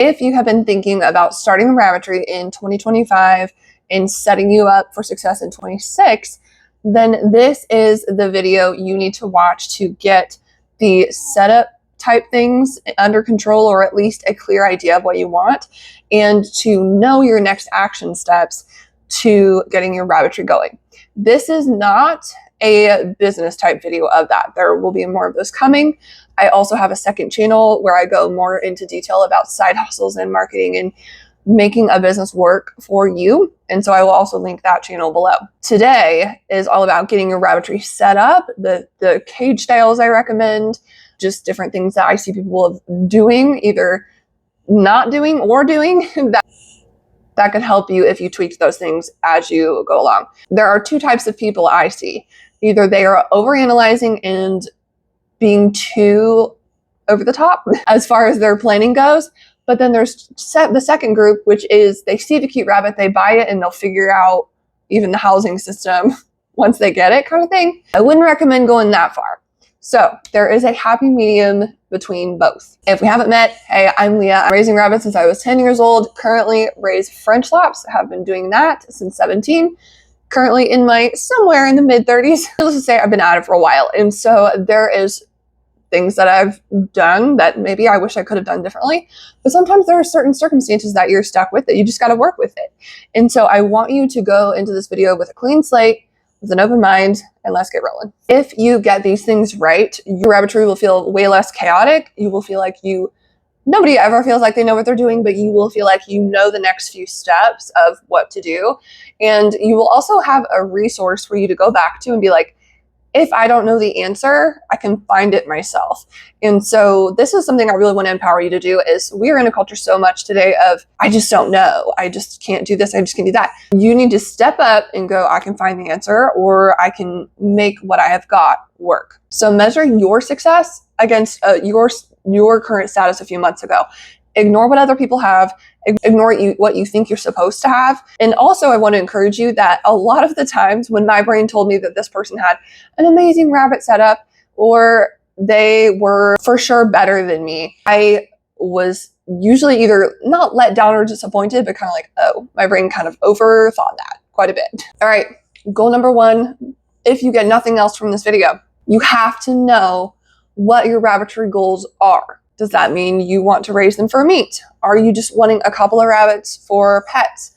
If you have been thinking about starting Rabbitry in 2025 and setting you up for success in 26, then this is the video you need to watch to get the setup type things under control, or at least a clear idea of what you want, and to know your next action steps to getting your Rabbitry going. This is not a business type video of that. There will be more of those coming. I also have a second channel where I go more into detail about side hustles and marketing and making a business work for you. And so I will also link that channel below. Today is all about getting your Rabbitry set up, the cage styles I recommend, just different things that I see people doing, either not doing or doing that could help you if you tweak those things as you go along. There are two types of people I see. Either they are overanalyzing and being too over the top as far as their planning goes. But then there's the second group, which is they see the cute rabbit, they buy it, and they'll figure out even the housing system once they get it, kind of thing. I wouldn't recommend going that far. So there is a happy medium between both. If we haven't met, hey, I'm Leah. I'm raising rabbits since I was 10 years old. Currently raise French laps. Have been doing that since 17. Currently in my somewhere in the mid 30s. Let's just say I've been at it for a while. And so there is things that I've done that maybe I wish I could have done differently. But sometimes there are certain circumstances that you're stuck with that you just got to work with it. And so I want you to go into this video with a clean slate, with an open mind, and let's get rolling. If you get these things right, your Rabbitry will feel way less chaotic. You will feel like nobody ever feels like they know what they're doing, but you will feel like you know the next few steps of what to do. And you will also have a resource for you to go back to and be like, if I don't know the answer, I can find it myself. And so this is something I really want to empower you to do. Is we are in a culture so much today of, I just don't know. I just can't do this. I just can't do that. You need to step up and go, I can find the answer, or I can make what I have got work. So measure your success against your current status a few months ago. Ignore what other people have. Ignore what you think you're supposed to have. And also, I want to encourage you that a lot of the times when my brain told me that this person had an amazing rabbit setup, or they were for sure better than me, I was usually either not let down or disappointed, but kind of like, oh, my brain kind of overthought that quite a bit. All right, goal number one, if you get nothing else from this video, you have to know what your Rabbitry goals are. Does that mean you want to raise them for meat? Are you just wanting a couple of rabbits for pets?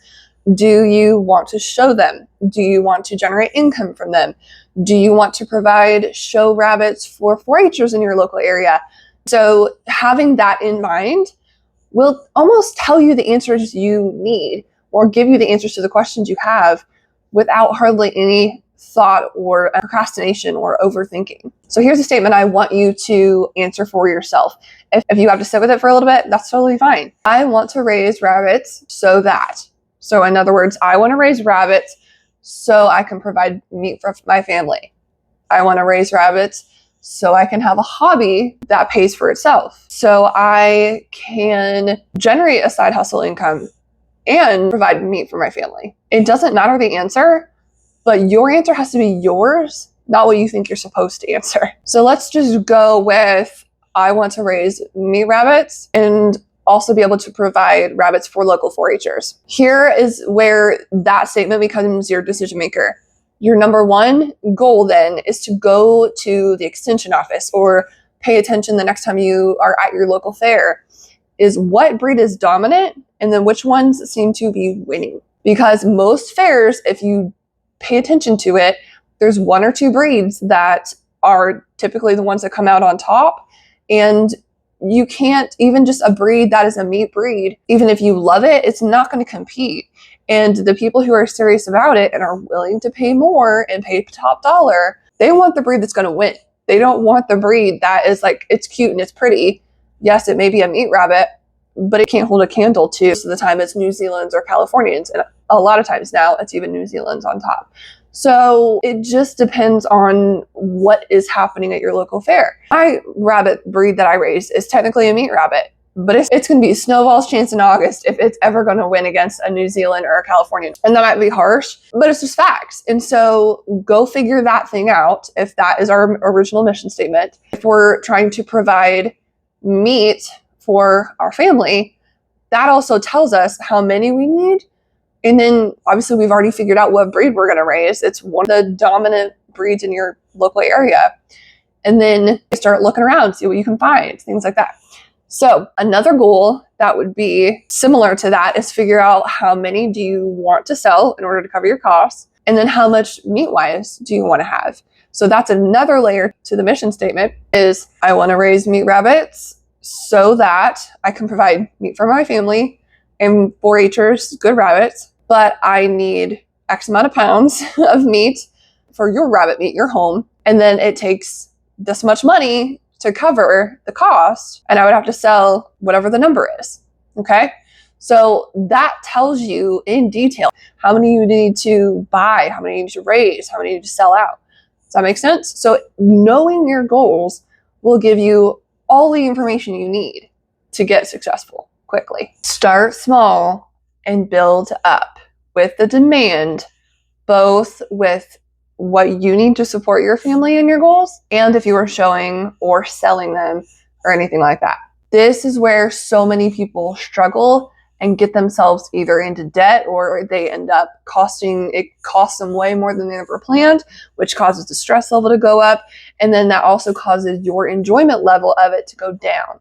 Do you want to show them? Do you want to generate income from them? Do you want to provide show rabbits for 4-H'ers in your local area? So having that in mind will almost tell you the answers you need, or give you the answers to the questions you have without hardly any thought or procrastination or overthinking. So here's a statement I want you to answer for yourself. If you have to sit with it for a little bit, that's totally fine. I want to raise rabbits so that. So in other words, I want to raise rabbits so I can provide meat for my family. I want to raise rabbits so I can have a hobby that pays for itself. So I can generate a side hustle income and provide meat for my family. It doesn't matter the answer, but your answer has to be yours, not what you think you're supposed to answer. So let's just go with, I want to raise meat rabbits and also be able to provide rabbits for local 4-H'ers. Here is where that statement becomes your decision maker. Your number one goal then is to go to the extension office or pay attention the next time you are at your local fair, is what breed is dominant and then which ones seem to be winning. Because most fairs, if you pay attention to it, there's 1 or 2 breeds that are typically the ones that come out on top. And you can't, even just a breed that is a meat breed, even if you love it, it's not going to compete. And the people who are serious about it and are willing to pay more and pay top dollar, they want the breed that's going to win. They don't want the breed that is like, it's cute and it's pretty. Yes, it may be a meat rabbit, but it can't hold a candle to most of the time it's New Zealand's or Californians. And a lot of times now it's even New Zealand's on top. So it just depends on what is happening at your local fair. My rabbit breed that I raise is technically a meat rabbit, but it's going to be a snowball's chance in August if it's ever going to win against a New Zealand or a Californian. And that might be harsh, but it's just facts. And so go figure that thing out if that is our original mission statement. If we're trying to provide meat for our family, that also tells us how many we need. And then obviously we've already figured out what breed we're going to raise. It's one of the dominant breeds in your local area. And then start looking around, see what you can find, things like that. So another goal that would be similar to that is figure out how many do you want to sell in order to cover your costs, and then how much meat-wise do you want to have. So that's another layer to the mission statement is I want to raise meat rabbits so that I can provide meat for my family and 4-Hers, good rabbits, but I need X amount of pounds of meat for your rabbit meat, your home, and then it takes this much money to cover the cost, and I would have to sell whatever the number is, okay? So that tells you in detail how many you need to buy, how many you need to raise, how many you need to sell out. Does that make sense? So knowing your goals will give you all the information you need to get successful quickly. Start small and build up with the demand, both with what you need to support your family and your goals, and if you are showing or selling them or anything like that. This is where so many people struggle and get themselves either into debt, or they end up it costs them way more than they ever planned, which causes the stress level to go up. And then that also causes your enjoyment level of it to go down.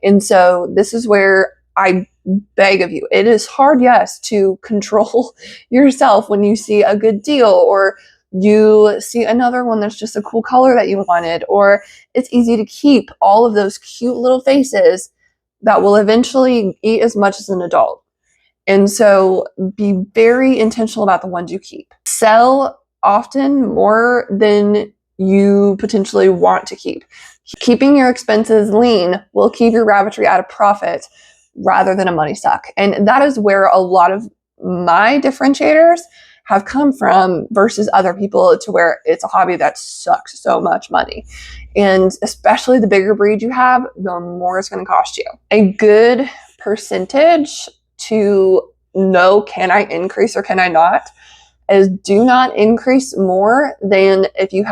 And so this is where I beg of you, it is hard, yes, to control yourself when you see a good deal, or you see another one that's just a cool color that you wanted, or it's easy to keep all of those cute little faces that will eventually eat as much as an adult. And so be very intentional about the ones you keep. Sell often more than you potentially want to keep. Keeping your expenses lean will keep your rabbitry at a profit rather than a money suck. And that is where a lot of my differentiators have come from versus other people, to where it's a hobby that sucks so much money. And especially the bigger breed you have, the more it's going to cost you. A good percentage to know, can I increase or can I not, is do not increase more than if you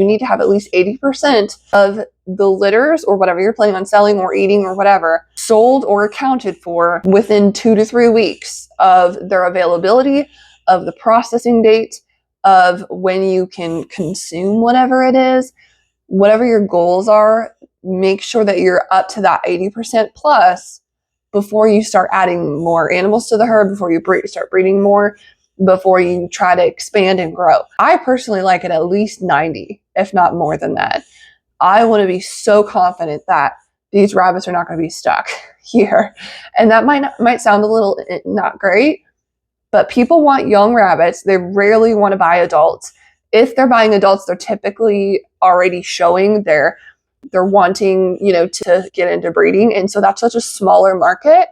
need to have at least 80% of the litters or whatever you're planning on selling or eating or whatever sold or accounted for within 2 to 3 weeks of their availability, of the processing date, of when you can consume whatever it is. Whatever your goals are, make sure that you're up to that 80% plus before you start adding more animals to the herd, before you start breeding more, before you try to expand and grow. I personally like it at least 90, if not more than that. I want to be so confident that these rabbits are not going to be stuck here. And that might sound a little not great, but people want young rabbits. They rarely want to buy adults. If they're buying adults, they're typically already showing they're wanting, to get into breeding. And so that's such a smaller market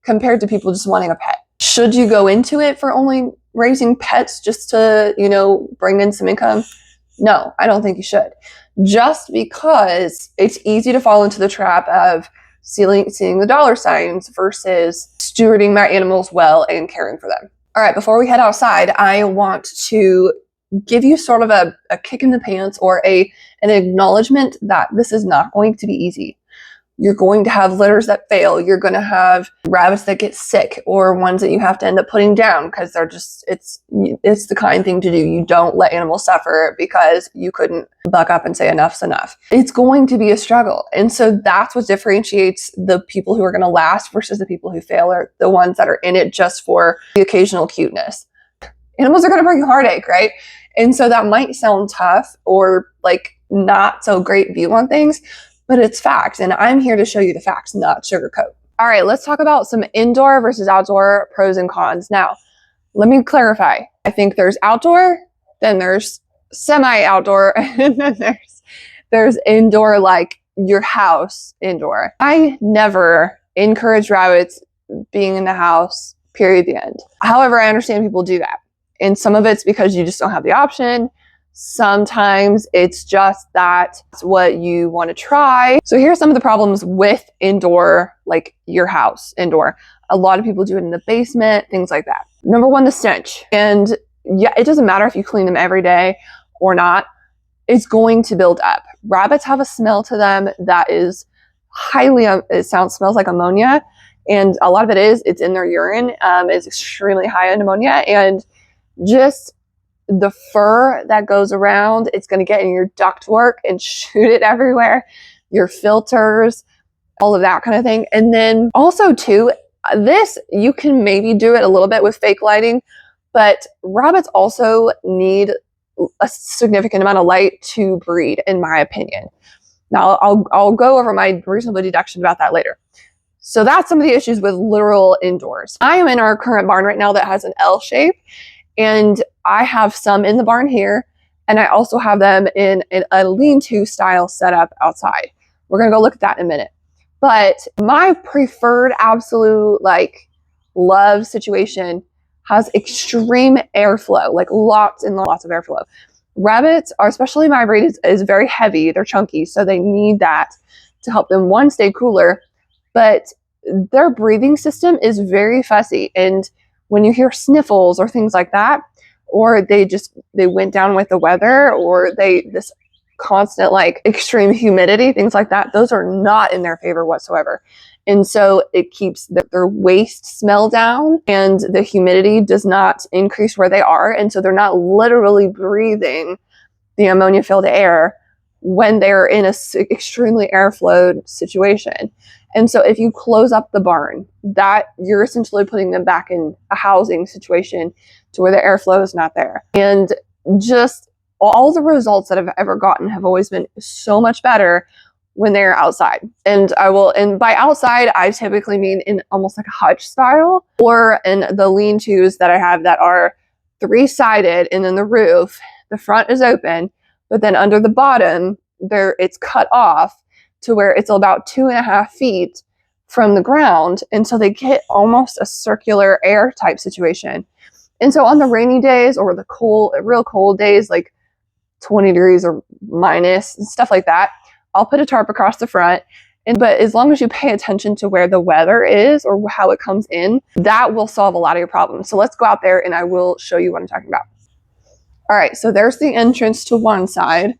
compared to people just wanting a pet. Should you go into it for only raising pets just to, bring in some income? No, I don't think you should. Just because it's easy to fall into the trap of seeing the dollar signs versus stewarding my animals well and caring for them. All right, before we head outside, I want to give you sort of a kick in the pants, or an acknowledgement that this is not going to be easy. You're going to have litters that fail. You're going to have rabbits that get sick, or ones that you have to end up putting down because it's the kind thing to do. You don't let animals suffer because you couldn't buck up and say enough's enough. It's going to be a struggle. And so that's what differentiates the people who are going to last versus the people who fail, are the ones that are in it just for the occasional cuteness. Animals are going to bring heartache, right? And so that might sound tough or like not so great view on things, but it's facts. And I'm here to show you the facts, not sugarcoat. All right, let's talk about some indoor versus outdoor pros and cons. Now, let me clarify. I think there's outdoor, then there's semi-outdoor, and then there's indoor, like your house indoor. I never encourage rabbits being in the house, period, the end. However, I understand people do that. And some of it's because you just don't have the option. Sometimes it's just that's what you want to try. So here's some of the problems with indoor, like your house indoor. A lot of people do it in the basement, things like that. Number one, the stench. And yeah, it doesn't matter if you clean them every day or not. It's going to build up. Rabbits have a smell to them that is smells like ammonia. And a lot of it's in their urine. It's extremely high in ammonia, and just the fur that goes around, it's going to get in your ductwork and shoot it everywhere, your filters, all of that kind of thing. And then also too, this, you can maybe do it a little bit with fake lighting, but rabbits also need a significant amount of light to breed, in my opinion. Now, I'll go over my reasonable deduction about that later. So that's some of the issues with literal indoors. I am in our current barn right now that has an L shape, and I have some in the barn here, and I also have them in a lean-to style setup outside. We're gonna go look at that in a minute. But my preferred absolute love situation has extreme airflow, like lots and lots of airflow. Rabbits are, especially my breed, is very heavy. They're chunky, so they need that to help them, one, stay cooler, but their breathing system is very fussy. And when you hear sniffles or things like that, or they went down with the weather, or this constant extreme humidity, things like that, those are not in their favor whatsoever. And so it keeps their waste smell down, and the humidity does not increase where they are. And so they're not literally breathing the ammonia filled air when they're in a extremely airflowed situation. And so if you close up the barn, that you're essentially putting them back in a housing situation to where the airflow is not there. And just all the results that I've ever gotten have always been so much better when they're outside. And by outside, I typically mean in almost like a hutch style, or in the lean-tos that I have that are 3-sided, and then the roof, the front is open, but then under the bottom, it's cut off to where it's about 2.5 feet from the ground. And so they get almost a circular air type situation. And so on the rainy days, or the real cold days, like 20 degrees or minus and stuff like that, I'll put a tarp across the front. But as long as you pay attention to where the weather is or how it comes in, that will solve a lot of your problems. So let's go out there and I will show you what I'm talking about. All right, so there's the entrance to one side.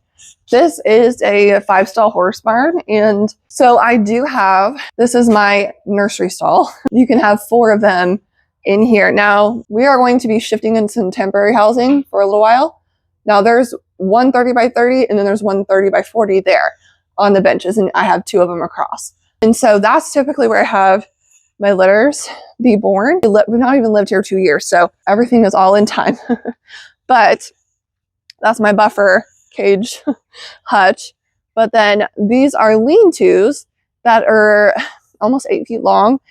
This is a 5-stall horse barn. And so I do have, this is my nursery stall. You can have 4 of them in here. Now, we are going to be shifting into some temporary housing for a little while. Now, there's one 30 by 30, and then there's one 30 by 40 there on the benches, and I have 2 of them across. And so that's typically where I have my litters be born. We've not even lived here 2 years, so everything is all in time. But that's my buffer cage hutch. But then these are lean-tos that are almost 8 feet long,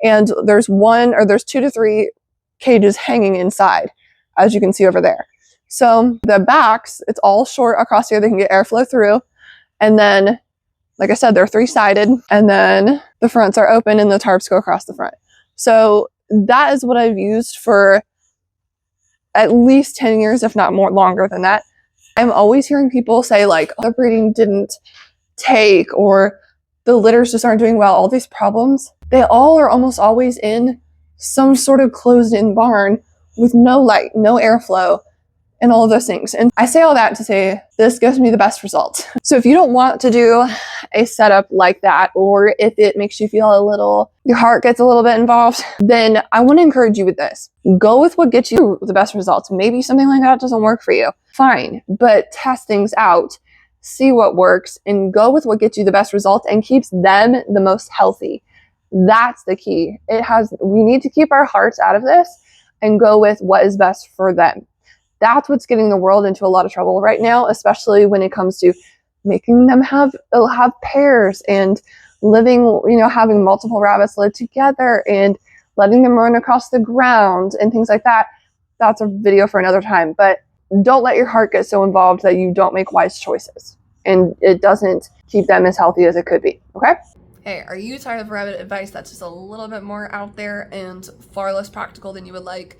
and there's 2 to 3 cages hanging inside, as you can see over there. So the backs, it's all short across here. They can get airflow through. And then, like I said, they're 3-sided, and then the fronts are open and the tarps go across the front. So that is what I've used for at least 10 years, if not more longer than that. I'm always hearing people say the breeding didn't take, or the litters just aren't doing well, all these problems. They all are almost always in some sort of closed-in barn with no light, no airflow, and all of those things. And I say all that to say this gives me the best results. So if you don't want to do a setup like that, or if it makes you feel your heart gets a little bit involved, then I want to encourage you with this. Go with what gets you the best results. Maybe something like that doesn't work for you. Fine, but test things out, see what works, and go with what gets you the best results and keeps them the most healthy. That's the key. We need to keep our hearts out of this and go with what is best for them. That's what's getting the world into a lot of trouble right now, especially when it comes to making them have pairs and living, having multiple rabbits live together and letting them run across the ground and things like that. That's a video for another time. But don't let your heart get so involved that you don't make wise choices and it doesn't keep them as healthy as it could be. Okay? Hey, are you tired of rabbit advice that's just a little bit more out there and far less practical than you would like?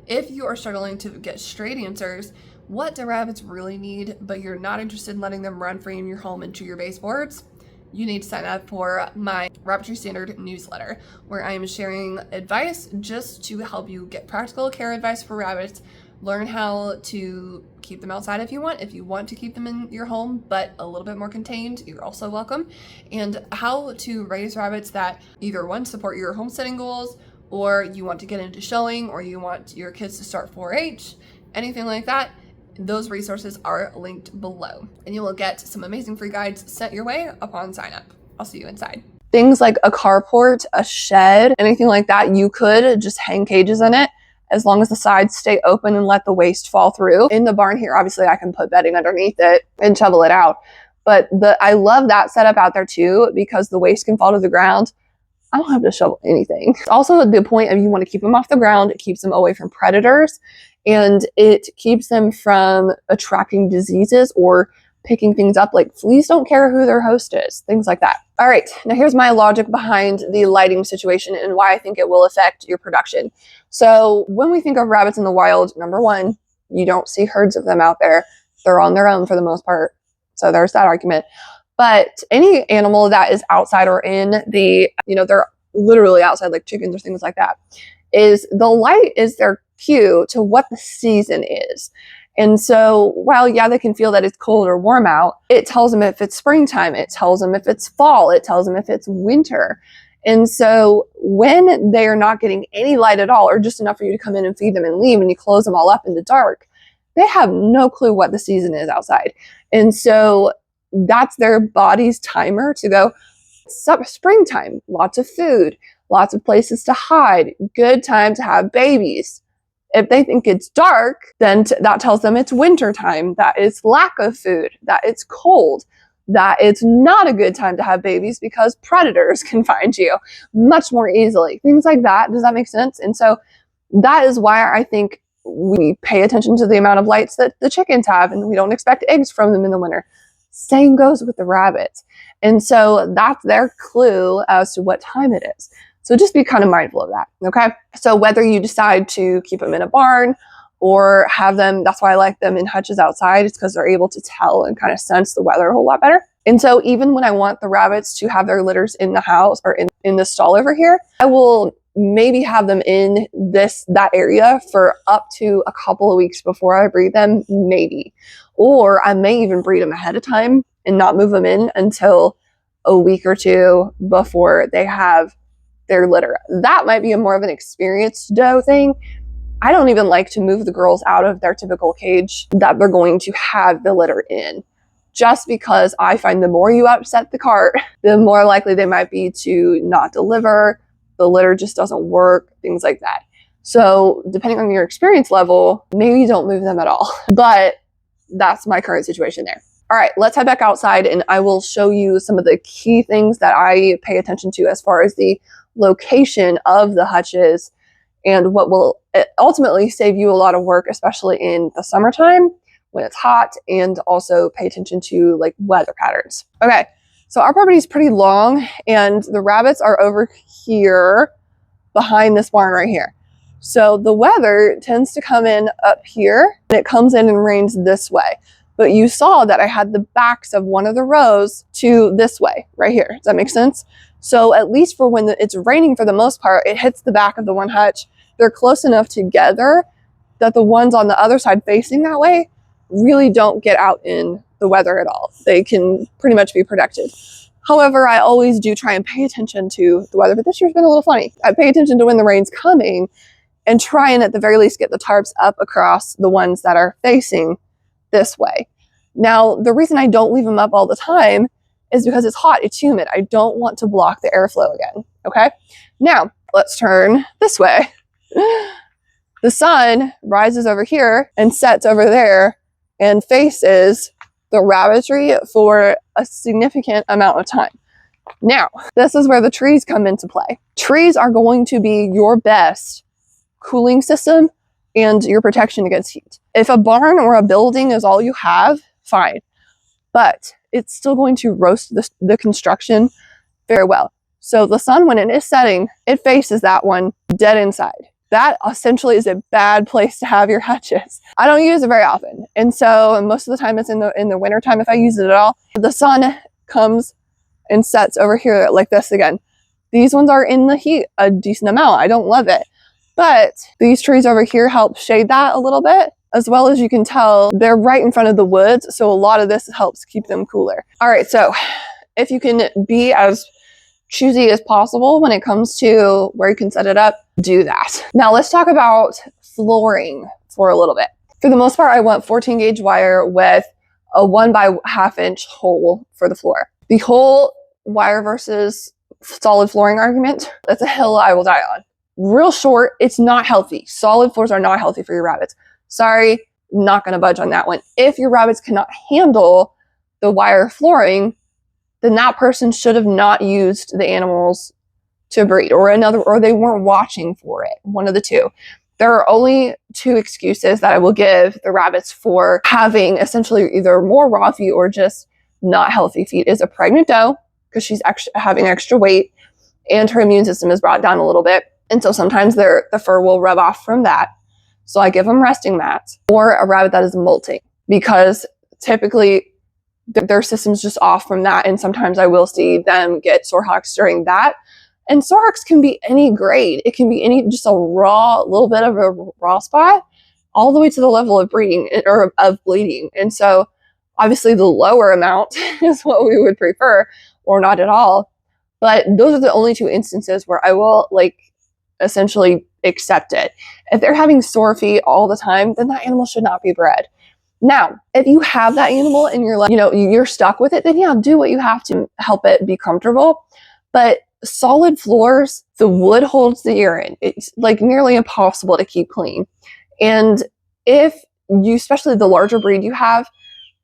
If you are struggling to get straight answers, what do rabbits really need, but you're not interested in letting them run free in your home and chew your baseboards, you need to sign up for my Rabbitry Standard newsletter, where I am sharing advice just to help you get practical care advice for rabbits learn how to keep them outside if you want. If you want to keep them in your home, but a little bit more contained, you're also welcome. And how to raise rabbits that either one, support your homesteading goals, or you want to get into showing, or you want your kids to start 4-H, anything like that. Those resources are linked below, and you will get some amazing free guides sent your way upon sign up. I'll see you inside. Things like a carport, a shed, anything like that, you could just hang cages in it as long as the sides stay open and let the waste fall through. In the barn here, obviously I can put bedding underneath it and shovel it out. But I love that setup out there too, because the waste can fall to the ground. I don't have to shovel anything. It's also the point of you want to keep them off the ground. It keeps them away from predators, and it keeps them from attracting diseases or picking things up. Like fleas don't care who their host is, things like that. All right, now here's my logic behind the lighting situation and why I think it will affect your production. So when we think of rabbits in the wild, number one, you don't see herds of them out there. They're on their own for the most part. So there's that argument. But any animal that is outside or in the, they're literally outside, like chickens or things like that, is the light is their cue to what the season is. And so while, yeah, they can feel that it's cold or warm out, it tells them if it's springtime, it tells them if it's fall, it tells them if it's winter. And so when they are not getting any light at all, or just enough for you to come in and feed them and leave, and you close them all up in the dark, they have no clue what the season is outside. And so that's their body's timer to go, springtime, lots of food, lots of places to hide, good time to have babies. If they think it's dark, then that tells them it's winter time, that it's lack of food, that it's cold, that it's not a good time to have babies because predators can find you much more easily. Things like that. Does that make sense? And so that is why I think we pay attention to the amount of lights that the chickens have, and we don't expect eggs from them in the winter. Same goes with the rabbits. And so that's their clue as to what time it is. So just be kind of mindful of that, okay? So whether you decide to keep them in a barn or have them, that's why I like them in hutches outside, it's because they're able to tell and kind of sense the weather a whole lot better. And so even when I want the rabbits to have their litters in the house or in the stall over here, I will maybe have them in that area for up to a couple of weeks before I breed them, maybe. Or I may even breed them ahead of time and not move them in until a week or two before they have their litter. That might be more of an experienced doe thing. I don't even like to move the girls out of their typical cage that they're going to have the litter in, just because I find the more you upset the cart, the more likely they might be to not deliver. The litter just doesn't work, things like that. So depending on your experience level, maybe don't move them at all. But that's my current situation there. All right, let's head back outside and I will show you some of the key things that I pay attention to as far as the location of the hutches and what will ultimately save you a lot of work, especially in the summertime when it's hot, and also pay attention to like weather patterns. Okay, so our property is pretty long and the rabbits are over here behind this barn right here. So the weather tends to come in up here and it comes in and rains this way. But you saw that I had the backs of one of the rows to this way right here. Does that make sense? So at least for when it's raining, for the most part, it hits the back of the one hutch. They're close enough together that the ones on the other side facing that way really don't get out in the weather at all. They can pretty much be protected. However, I always do try and pay attention to the weather, but this year's been a little funny. I pay attention to when the rain's coming and try and at the very least get the tarps up across the ones that are facing this way. Now, the reason I don't leave them up all the time is because it's hot, it's humid. I don't want to block the airflow again, okay? Now, let's turn this way. The sun rises over here and sets over there and faces the rabbitry for a significant amount of time. Now, this is where the trees come into play. Trees are going to be your best cooling system and your protection against heat. If a barn or a building is all you have, fine, but it's still going to roast the construction very well. So the sun, when it is setting, it faces that one dead inside. That essentially is a bad place to have your hutches. I don't use it very often, and so most of the time it's in the winter time if I use it at all. The sun comes and sets over here like this again. These ones are in the heat a decent amount. I don't love it, But these trees over here help shade that a little bit. As well as you can tell, they're right in front of the woods, so a lot of this helps keep them cooler. All right, so if you can be as choosy as possible when it comes to where you can set it up, do that. Now let's talk about flooring for a little bit. For the most part, I want 14 gauge wire with a 1 by 1/2 inch hole for the floor. The whole wire versus solid flooring argument, that's a hill I will die on. Real short, it's not healthy. Solid floors are not healthy for your rabbits. Sorry, not going to budge on that one. If your rabbits cannot handle the wire flooring, then that person should have not used the animals to breed, or they weren't watching for it. One of the two. There are only two excuses that I will give the rabbits for having essentially either more raw feed or just not healthy feed. Is a pregnant doe, because she's having extra weight and her immune system is brought down a little bit. And so sometimes the fur will rub off from that. So I give them resting mats, or a rabbit that is molting, because typically their system's just off from that. And sometimes I will see them get sore hocks during that. And sore hocks can be any grade. It can be just a little bit of a raw spot, all the way to the level of breeding or of bleeding. And so obviously the lower amount is what we would prefer, or not at all. But those are the only two instances where I will essentially accept it. If they're having sore feet all the time, then that animal should not be bred. Now, if you have that animal and you're stuck with it, then yeah, do what you have to help it be comfortable. But solid floors, the wood holds the urine. It's nearly impossible to keep clean. And if you, especially the larger breed you have,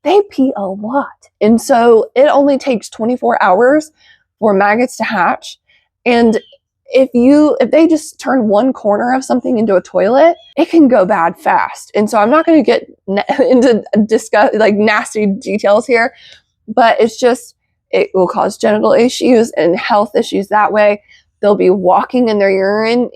they pee a lot. And so it only takes 24 hours for maggots to hatch. And if they just turn one corner of something into a toilet, it can go bad fast. And so I'm not going to get into nasty details here, but it will cause genital issues and health issues that way. They'll be walking in their urine,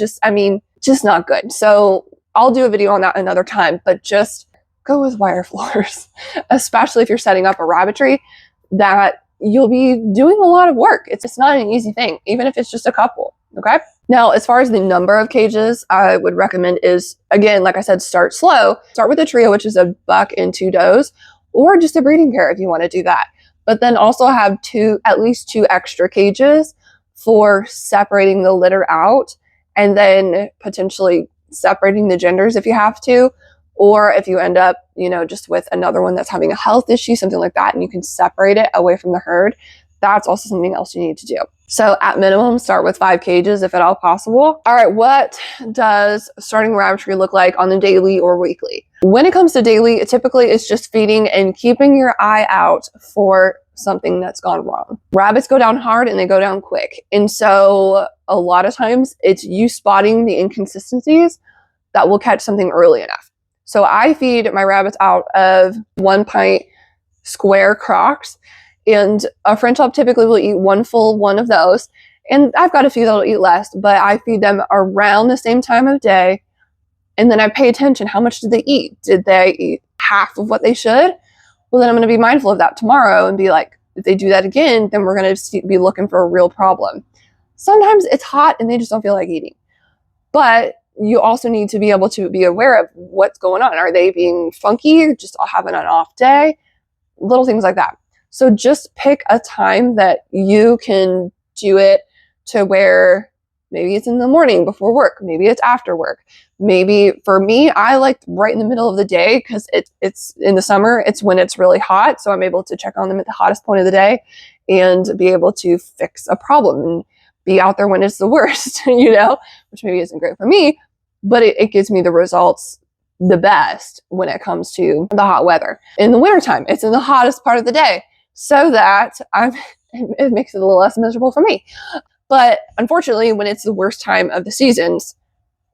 just not good. So I'll do a video on that another time, but just go with wire floors, especially if you're setting up a rabbitry that you'll be doing a lot of work. It's not an easy thing, even if it's just a couple, okay? Now, as far as the number of cages, I would recommend is, again, like I said, start slow. Start with a trio, which is a buck and 2 does, or just a breeding pair if you want to do that. But then also have at least two extra cages for separating the litter out, and then potentially separating the genders if you have to. Or if you end up, just with another one that's having a health issue, something like that, and you can separate it away from the herd, that's also something else you need to do. So at minimum, start with 5 cages if at all possible. All right, what does starting rabbitry look like on the daily or weekly? When it comes to daily, typically it's just feeding and keeping your eye out for something that's gone wrong. Rabbits go down hard and they go down quick. And so a lot of times it's you spotting the inconsistencies that will catch something early enough. So I feed my rabbits out of 1 pint square crocks, and a French Hop typically will eat 1 full one of those. And I've got a few that'll eat less, but I feed them around the same time of day. And then I pay attention. How much did they eat? Did they eat half of what they should? Well, then I'm going to be mindful of that tomorrow and be like, if they do that again, then we're going to be looking for a real problem. Sometimes it's hot and they just don't feel like eating. But you also need to be able to be aware of what's going on. Are they being funky or just having an off day? Little things like that. So just pick a time that you can do it to where maybe it's in the morning before work. Maybe it's after work. Maybe for me, I like right in the middle of the day because it's in the summer. It's when it's really hot. So I'm able to check on them at the hottest point of the day and be able to fix a problem and be out there when it's the worst, which maybe isn't great for me, but it gives me the results the best when it comes to the hot weather. In the wintertime, it's in the hottest part of the day, so that it makes it a little less miserable for me. But unfortunately, when it's the worst time of the seasons,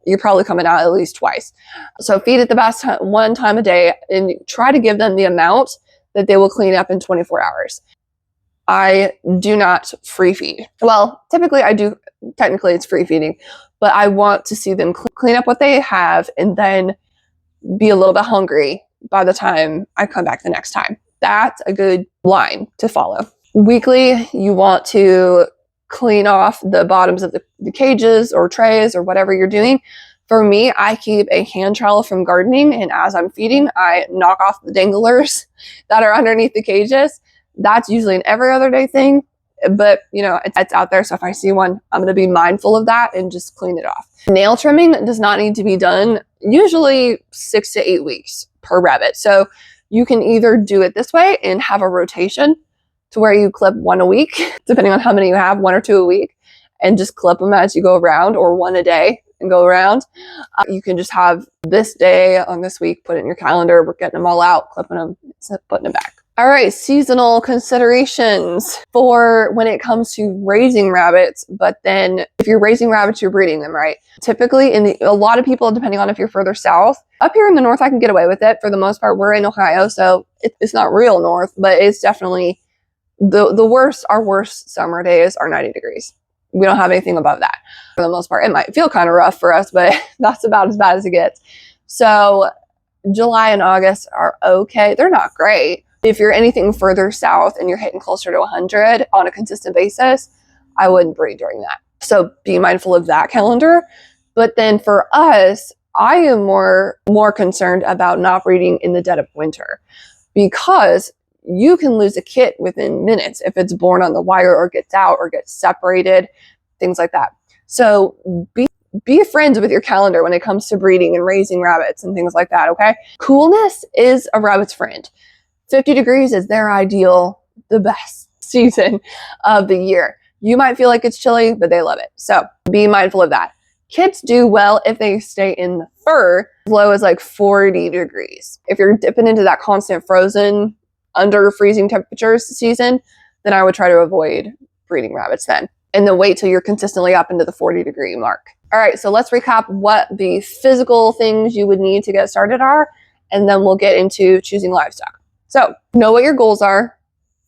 you're probably coming out at least twice. So feed it the best one time a day and try to give them the amount that they will clean up in 24 hours. I do not free feed. Well, typically I do. Technically it's free feeding, but I want to see them clean up what they have and then be a little bit hungry by the time I come back the next time. That's a good line to follow. Weekly, you want to clean off the bottoms of the cages or trays or whatever you're doing. For me, I keep a hand trowel from gardening, and as I'm feeding, I knock off the danglers that are underneath the cages. That's usually an every other day thing, but you know, it's out there. So if I see one, I'm going to be mindful of that and just clean it off. Nail trimming does not need to be done usually 6 to 8 weeks per rabbit. So you can either do it this way and have a rotation to where you clip one a week, depending on how many you have, 1 or 2 a week, and just clip them as you go around, or one a day and go around. You can just have this day on this week, put it in your calendar. We're getting them all out, clipping them, putting them back. All right, seasonal considerations for when it comes to raising rabbits. But then if you're raising rabbits, you're breeding them, right? Typically, a lot of people, depending on if you're further south, up here in the north, I can get away with it. For the most part, we're in Ohio, so it's not real north, but it's definitely the worst. Our worst summer days are 90 degrees. We don't have anything above that for the most part. It might feel kind of rough for us, but that's about as bad as it gets. So July and August are okay. They're not great. If you're anything further south and you're hitting closer to 100 on a consistent basis, I wouldn't breed during that. So be mindful of that calendar. But then for us, I am more concerned about not breeding in the dead of winter, because you can lose a kit within minutes if it's born on the wire or gets out or gets separated, things like that. So be friends with your calendar when it comes to breeding and raising rabbits and things like that, okay? Coolness is a rabbit's friend. 50 degrees is their ideal, the best season of the year. You might feel like it's chilly, but they love it. So be mindful of that. Kids do well if they stay in the fur as low as like 40 degrees. If you're dipping into that constant frozen, under freezing temperatures season, then I would try to avoid breeding rabbits then. And then wait till you're consistently up into the 40-degree mark. All right, so let's recap what the physical things you would need to get started are, and then we'll get into choosing livestock. So know what your goals are,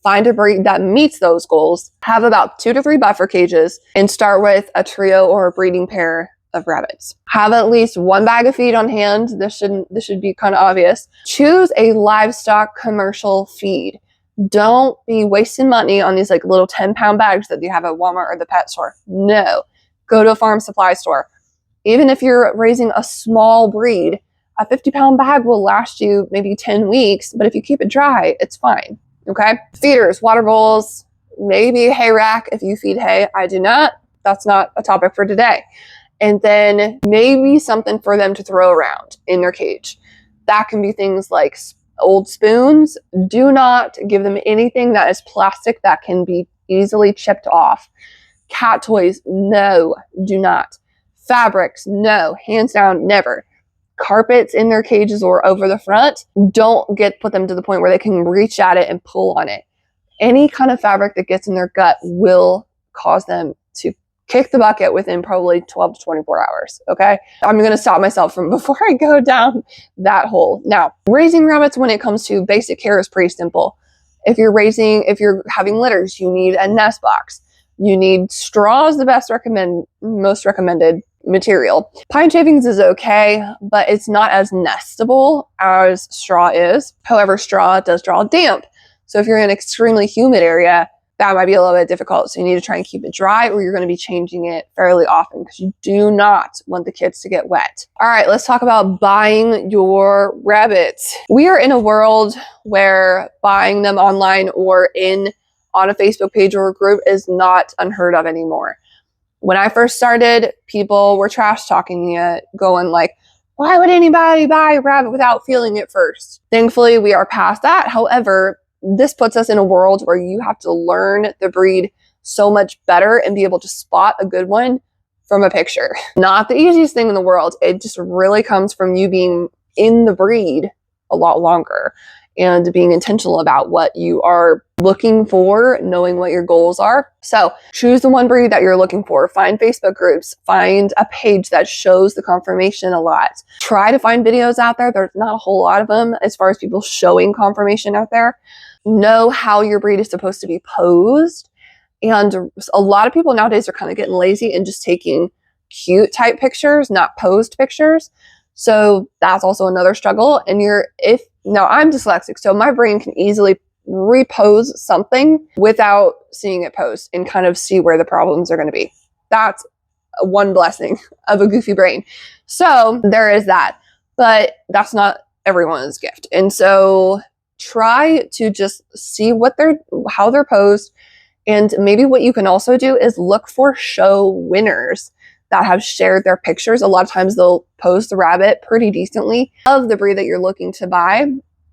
find a breed that meets those goals, have about 2 to 3 buffer cages, and start with a trio or a breeding pair of rabbits. Have at least 1 bag of feed on hand. This should be kind of obvious. Choose a livestock commercial feed. Don't be wasting money on these like little 10-pound bags that you have at Walmart or the pet store. No, go to a farm supply store. Even if you're raising a small breed, a 50-pound bag will last you maybe 10 weeks, but if you keep it dry, it's fine. Okay. Feeders, water bowls, maybe a hay rack if you feed hay. I do not. That's not a topic for today. And then maybe something for them to throw around in their cage. That can be things like old spoons. Do not give them anything that is plastic that can be easily chipped off. Cat toys, no, do not. Fabrics, no, hands down, never. Carpets in their cages or over the front, don't put them to the point where they can reach at it and pull on it. Any kind of fabric that gets in their gut will cause them to kick the bucket within probably 12 to 24 hours, okay? I'm going to stop myself from before I go down that hole. Now, raising rabbits when it comes to basic care is pretty simple. If you're having litters, you need a nest box. You need straw is the most recommended material. Pine shavings is okay, but it's not as nestable as straw is. However, straw does draw damp. So if you're in an extremely humid area, that might be a little bit difficult. So you need to try and keep it dry, or you're going to be changing it fairly often because you do not want the kids to get wet. All right, let's talk about buying your rabbits. We are in a world where buying them online or on a Facebook page or a group is not unheard of anymore. When I first started, people were trash talking me, going like, why would anybody buy a rabbit without feeling it first? Thankfully, we are past that. However, this puts us in a world where you have to learn the breed so much better and be able to spot a good one from a picture. Not the easiest thing in the world. It just really comes from you being in the breed a lot longer and being intentional about what you are looking for, knowing what your goals are. So choose the one breed that you're looking for. Find Facebook groups. Find a page that shows the conformation a lot. Try to find videos out there. There's not a whole lot of them as far as people showing conformation out there. Know how your breed is supposed to be posed. And a lot of people nowadays are kind of getting lazy and just taking cute type pictures, not posed pictures. So that's also another struggle. And now I'm dyslexic, so my brain can easily repose something without seeing it post and kind of see where the problems are going to be. That's one blessing of a goofy brain. So there is that, but that's not everyone's gift. And so try to just see how they're posed. And maybe what you can also do is look for show winners that have shared their pictures. A lot of times they'll post the rabbit pretty decently of the breed that you're looking to buy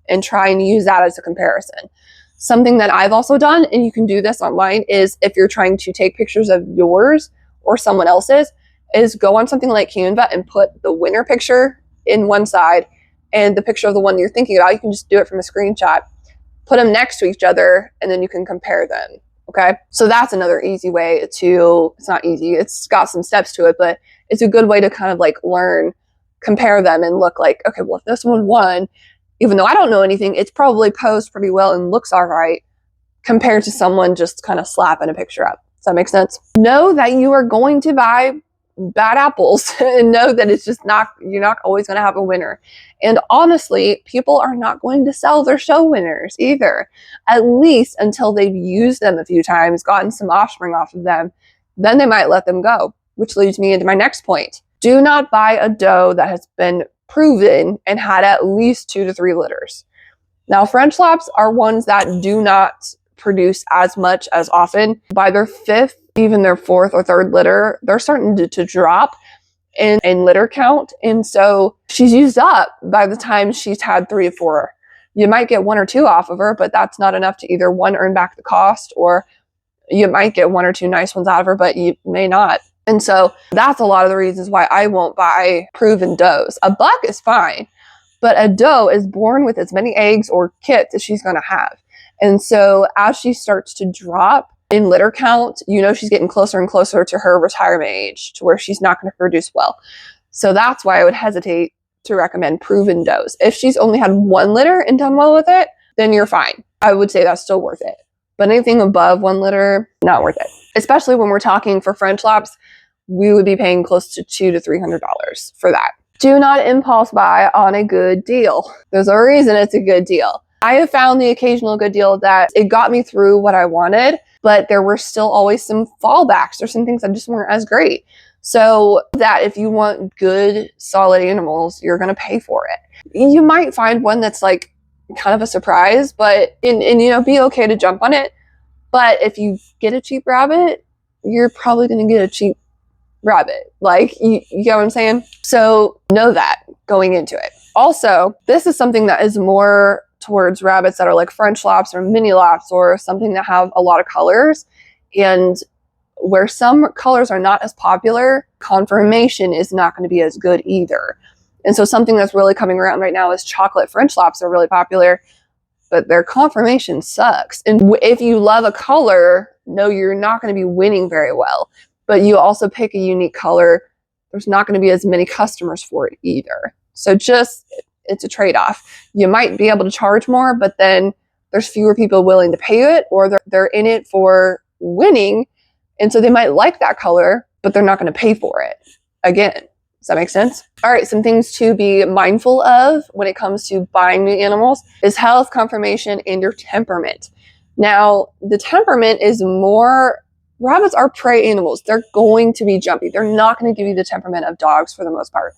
and try and use that as a comparison. Something that I've also done, and you can do this online, is if you're trying to take pictures of yours or someone else's, is go on something like Canva and put the winner picture in one side and the picture of the one you're thinking about. You can just do it from a screenshot, put them next to each other, and then you can compare them. Okay, so that's another easy way to, it's not easy, it's got some steps to it, but it's a good way to kind of like learn, compare them and look like, okay, well, if this one won, even though I don't know anything, it's probably posed pretty well and looks all right compared to someone just kind of slapping a picture up. Does that make sense? Know that you are going to buy bad apples and know that it's just not, you're not always going to have a winner. And honestly, people are not going to sell their show winners either, at least until they've used them a few times, gotten some offspring off of them. Then they might let them go, which leads me into my next point. Do not buy a doe that has been proven and had at least 2 to 3 litters. Now, French laps are ones that do not produce as much as often. By their 5th, even their 4th or 3rd litter, they're starting to drop in litter count. And so she's used up by the time she's had 3 to 4. You might get 1 or 2 off of her, but that's not enough to either, one, earn back the cost, or you might get 1 or 2 nice ones out of her, but you may not. And so that's a lot of the reasons why I won't buy proven does. A buck is fine, but a doe is born with as many eggs or kits as she's going to have. And so as she starts to drop in litter count, you know she's getting closer and closer to her retirement age, to where she's not going to produce well. So that's why I would hesitate to recommend proven does. If she's only had 1 litter and done well with it, then you're fine. I would say that's still worth it. But anything above 1 litter, not worth it. Especially when we're talking for French laps, we would be paying close to $200 to $300 for that. Do not impulse buy on a good deal. There's a reason it's a good deal. I have found the occasional good deal that it got me through what I wanted, but there were still always some fallbacks or some things that just weren't as great. So that if you want good, solid animals, you're going to pay for it. You might find one that's like kind of a surprise, but and you know, be okay to jump on it. But if you get a cheap rabbit, you're probably going to get a cheap rabbit. Like, you get what I'm saying? So know that going into it. Also, this is something that is more towards rabbits that are like French laps or mini laps or something that have a lot of colors. And where some colors are not as popular, conformation is not going to be as good either. And so something that's really coming around right now is chocolate French laps are really popular, but their conformation sucks. And if you love a color, no, you're not going to be winning very well. But you also pick a unique color, there's not going to be as many customers for it either. So it's a trade-off. You might be able to charge more, but then there's fewer people willing to pay it, or they're in it for winning. And so they might like that color, but they're not going to pay for it. Again, does that make sense? All right, some things to be mindful of when it comes to buying new animals is health, conformation, and your temperament. Now, the temperament is more, rabbits are prey animals. They're going to be jumpy. They're not going to give you the temperament of dogs for the most part.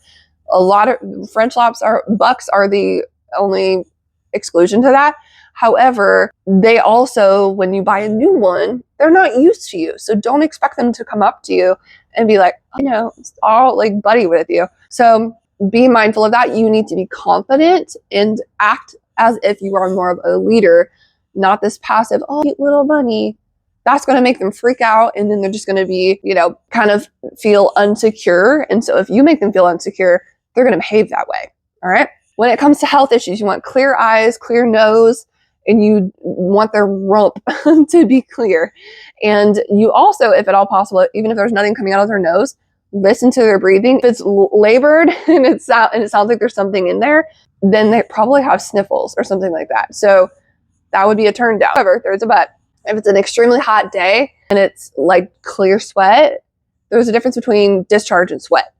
A lot of French bucks are the only exclusion to that. However, they also, when you buy a new one, they're not used to you. So don't expect them to come up to you and be like, oh, you know, it's all like buddy with you. So be mindful of that. You need to be confident and act as if you are more of a leader, not this passive, oh, cute little bunny. That's going to make them freak out. And then they're just going to be, you know, kind of feel insecure. And so if you make them feel insecure, they're going to behave that way. All right. When it comes to health issues, you want clear eyes, clear nose, and you want their rump to be clear. And you also, if at all possible, even if there's nothing coming out of their nose, listen to their breathing. If it's labored and it sounds like there's something in there, then they probably have sniffles or something like that. So that would be a turn down. However, there's a but. If it's an extremely hot day and it's like clear sweat, there's a difference between discharge and sweat.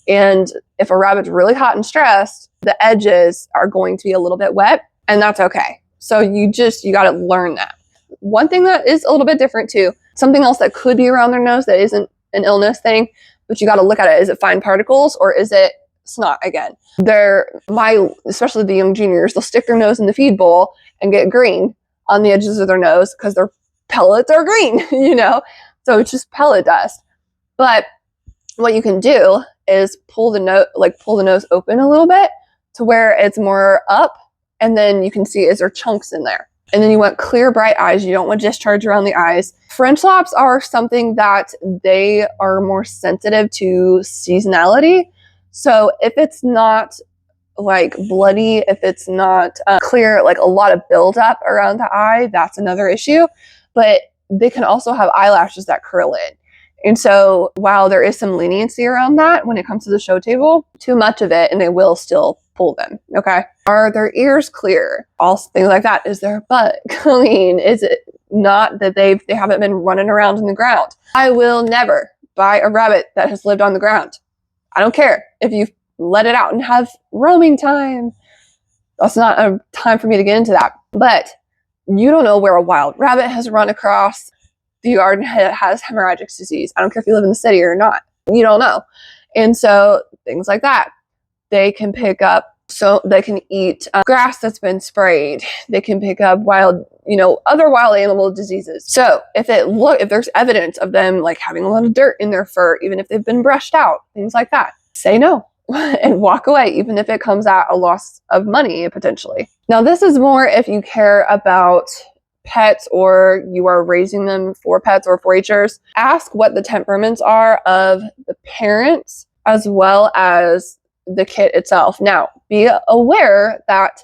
And if a rabbit's really hot and stressed, the edges are going to be a little bit wet, and that's okay. So you got to learn that. One thing that is a little bit different too, something else that could be around their nose that isn't an illness thing, but you got to look at it. Is it fine particles or is it snot again? Especially the young juniors, they'll stick their nose in the feed bowl and get green on the edges of their nose because their pellets are green, you know? So it's just pellet dust. But what you can do is pull the nose open a little bit to where it's more up, and then you can see, is there chunks in there? And then you want clear, bright eyes. You don't want discharge around the eyes. French laps are something that they are more sensitive to seasonality. So if it's not like bloody, if it's not clear, like a lot of buildup around the eye, that's another issue. But they can also have eyelashes that curl in. And so while there is some leniency around that when it comes to the show table, too much of it and they will still pull them, okay? Are their ears clear? All things like that. Is their butt clean? Is it not that they haven't been running around in the ground? I will never buy a rabbit that has lived on the ground. I don't care if you let it out and have roaming time. That's not a time for me to get into that. But you don't know where a wild rabbit has run across the yard and has hemorrhagic disease. I don't care if you live in the city or not. You don't know. And so things like that. They can pick up, so they can eat grass that's been sprayed. They can pick up other wild animal diseases. So if there's evidence of them like having a lot of dirt in their fur, even if they've been brushed out, things like that, say no and walk away, even if it comes at a loss of money potentially. Now this is more if you care about pets or you are raising them for pets or 4-Hers. Ask what the temperaments are of the parents as well as the kit itself. Now, be aware that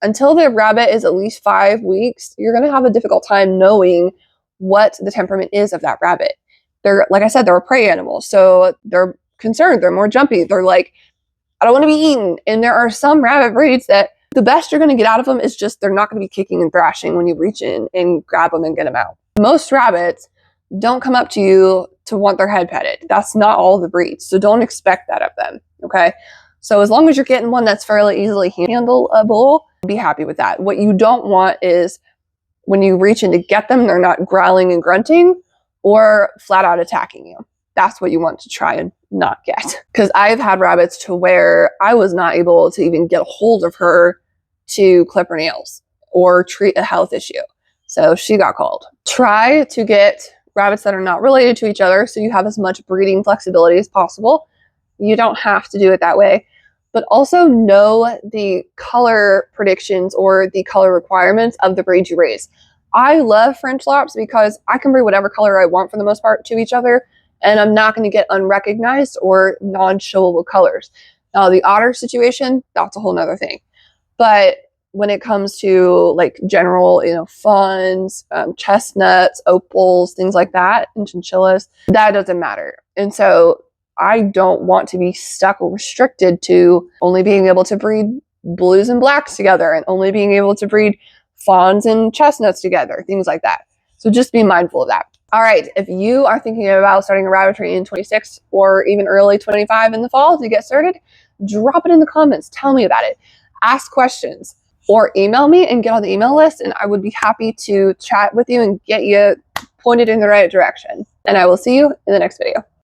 until the rabbit is at least 5 weeks, you're going to have a difficult time knowing what the temperament is of that rabbit. Like I said, they're a prey animal, so they're concerned. They're more jumpy. They're like, I don't want to be eaten. And there are some rabbit breeds that the best you're going to get out of them is just they're not going to be kicking and thrashing when you reach in and grab them and get them out. Most rabbits don't come up to you to want their head petted. That's not all the breeds, so don't expect that of them, okay? So as long as you're getting one that's fairly easily handleable, be happy with that. What you don't want is when you reach in to get them, they're not growling and grunting or flat out attacking you. That's what you want to try and not get. Because I've had rabbits to where I was not able to even get a hold of her to clip her nails or treat a health issue. So she got called. Try to get rabbits that are not related to each other so you have as much breeding flexibility as possible. You don't have to do it that way. But also know the color predictions or the color requirements of the breeds you raise. I love French laps because I can breed whatever color I want for the most part to each other, and I'm not going to get unrecognized or non-showable colors. Now, the otter situation, that's a whole nother thing. But when it comes to like general, fawns, chestnuts, opals, things like that, and chinchillas, that doesn't matter. And so I don't want to be stuck or restricted to only being able to breed blues and blacks together and only being able to breed fawns and chestnuts together, things like that. So just be mindful of that. All right, if you are thinking about starting a rabbitry in 26 or even early 25 in the fall to get started, drop it in the comments. Tell me about it. Ask questions or email me and get on the email list, and I would be happy to chat with you and get you pointed in the right direction. And I will see you in the next video.